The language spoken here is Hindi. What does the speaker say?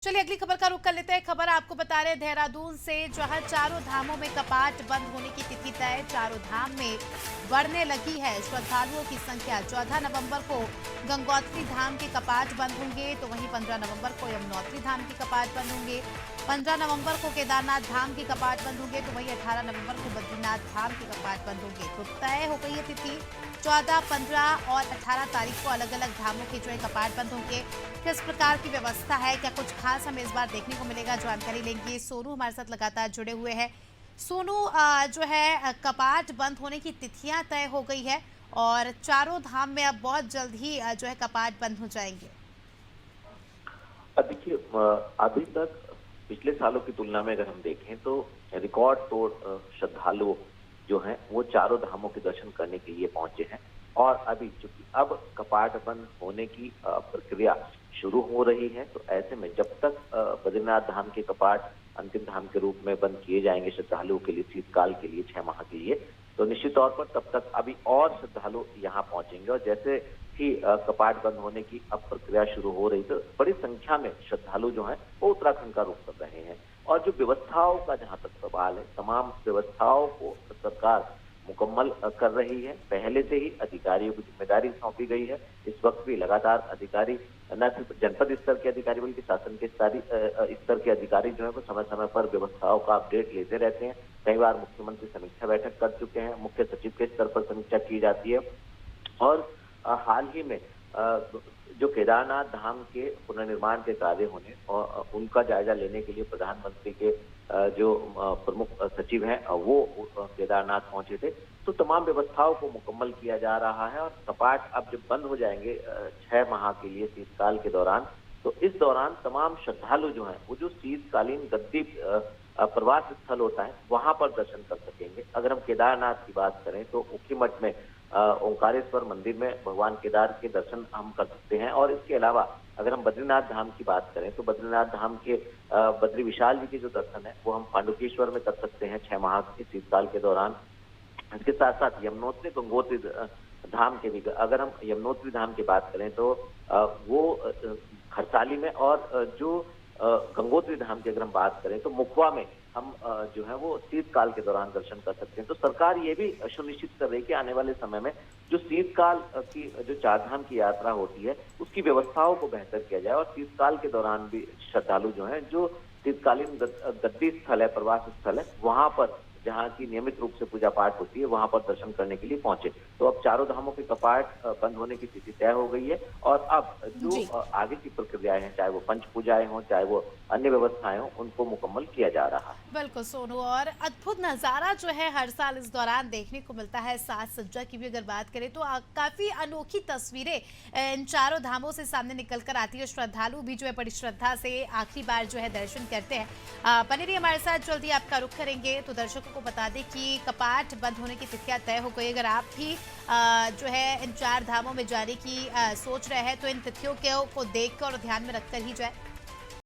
चलिए अगली खबर का रुख कर लेते हैं। खबर आपको बता रहे हैं देहरादून से, जहां चारों धामों में कपाट बंद होने की तिथि तय। चारों धाम में बढ़ने लगी है श्रद्धालुओं की संख्या। 14 नवंबर को गंगोत्री धाम के कपाट बंद होंगे, तो वहीं 15 नवंबर को यमुनोत्री धाम के कपाट बंद होंगे। 15 नवंबर को केदारनाथ धाम के कपाट बंद होंगे, तो वहीं 18 नवंबर को बद्रीनाथ धाम के कपाट बंद होंगे। तो तय हो गई है तिथि। 14, 15 और 18 तारीख को अलग अलग धामों के जो है कपाट बंद होंगे। किस प्रकार की व्यवस्था है, क्या कुछ खास हमें इस बार देखने को मिलेगा, जानकारी लेंगे। सोनू हमारे साथ लगातार जुड़े हुए हैं। सोनू, जो है कपाट बंद होने की तिथियां तय हो गई है और चारों धाम में अब बहुत जल्द ही जो है कपाट बंद हो जाएंगे। देखिए, अभी तक पिछले सालों की तुलना में अगर हम देखें तो रिकॉर्ड तोड़ श्रद्धालु जो हैं वो चारों धामों के दर्शन करने के लिए पहुंचे हैं। और अभी चूंकि अब कपाट बंद होने की प्रक्रिया शुरू हो रही है, तो ऐसे में जब तक बद्रीनाथ धाम के कपाट अंतिम धाम के रूप में बंद किए जाएंगे श्रद्धालुओं के लिए शीतकाल के लिए 6 माह के लिए, तो निश्चित तौर पर तब तक अभी और श्रद्धालु यहाँ पहुंचेंगे। और जैसे ही कपाट बंद होने की अब प्रक्रिया शुरू हो रही, तो बड़ी संख्या में श्रद्धालु जो हैं वो उत्तराखंड का रुख कर रहे हैं। और जो व्यवस्थाओं का जहां तक सवाल है, तमाम व्यवस्थाओं को सरकार मुकम्मल कर रही है। पहले से ही अधिकारियों को जिम्मेदारी सौंपी गई है। इस वक्त भी लगातार अधिकारी, न सिर्फ जनपद स्तर के अधिकारी बल्कि शासन के स्तर के अधिकारी जो है वो समय समय पर व्यवस्थाओं का अपडेट लेते रहते हैं। कई बार मुख्यमंत्री समीक्षा बैठक कर चुके हैं, मुख्य सचिव के स्तर पर समीक्षा की जाती है। और हाल ही में जो केदारनाथ धाम के पुनर्निर्माण के कार्य होने और उनका जायजा लेने के लिए प्रधानमंत्री के जो प्रमुख सचिव हैं वो केदारनाथ पहुंचे थे। तो तमाम व्यवस्थाओं को मुकम्मल किया जा रहा है और कपाट अब जब बंद हो जाएंगे 6 माह के लिए शीतकाल के दौरान, तो इस दौरान तमाम श्रद्धालु जो हैं वो जो शीतकालीन गद्दी प्रवास स्थल होता है वहां पर दर्शन कर सकेंगे। अगर हम केदारनाथ की बात करें तो ऊखीमठ में ओंकारेश्वर मंदिर में भगवान केदार के दर्शन हम कर सकते हैं। और इसके अलावा अगर हम बद्रीनाथ धाम की बात करें तो बद्रीनाथ धाम के बद्री विशाल जी के जो दर्शन है वो हम पांडुकेश्वर में कर सकते हैं 6 माह के शीतकाल के दौरान। इसके साथ साथ यमुनोत्री गंगोत्री धाम के भी, अगर हम यमुनोत्री धाम की बात करें तो वो खरसाली में, और जो गंगोत्री धाम की अगर हम बात करें तो मुखवा में हम जो है वो शीतकाल के दौरान दर्शन कर सकते हैं। तो सरकार ये भी सुनिश्चित कर रही है कि आने वाले समय में जो शीतकाल की जो चारधाम की यात्रा होती है उसकी व्यवस्थाओं को बेहतर किया जाए। और शीतकाल के दौरान भी श्रद्धालु जो हैं, जो शीतकालीन गद्दी स्थल है, प्रवास स्थल है, वहां पर जहाँ की नियमित रूप से पूजा पाठ होती है वहां पर दर्शन करने के लिए पहुंचे। तो अब चारों धामों के कपाट बंद होने की तिथि तय हो गई है। और अब जो आगे की प्रक्रियाएं हैं, चाहे वो पंच पूजाएं हों, चाहे वो अन्य व्यवस्थाएं हों, उनको मुकम्मल किया जा रहा है। बिल्कुल सोनू, और अद्भुत नज़ारा जो है हर साल इस दौरान देखने को मिलता है। साज सज्जा की भी अगर बात करें तो काफ़ी अनोखी तस्वीरें इन चारों धामों से सामने निकल कर आती है। श्रद्धालु भी जो है बड़ी श्रद्धा से आखिरी बार जो है दर्शन करते हैं। बने रहिए हमारे साथ, जल्दी आपका रुख करेंगे। तो दर्शकों को बता दें कि कपाट बंद होने की तिथियां तय हो गई। अगर आप भी जो है इन 4 धामों में जाने की सोच रहे हैं तो इन तिथियों को देख कर और ध्यान में रखकर ही जाए।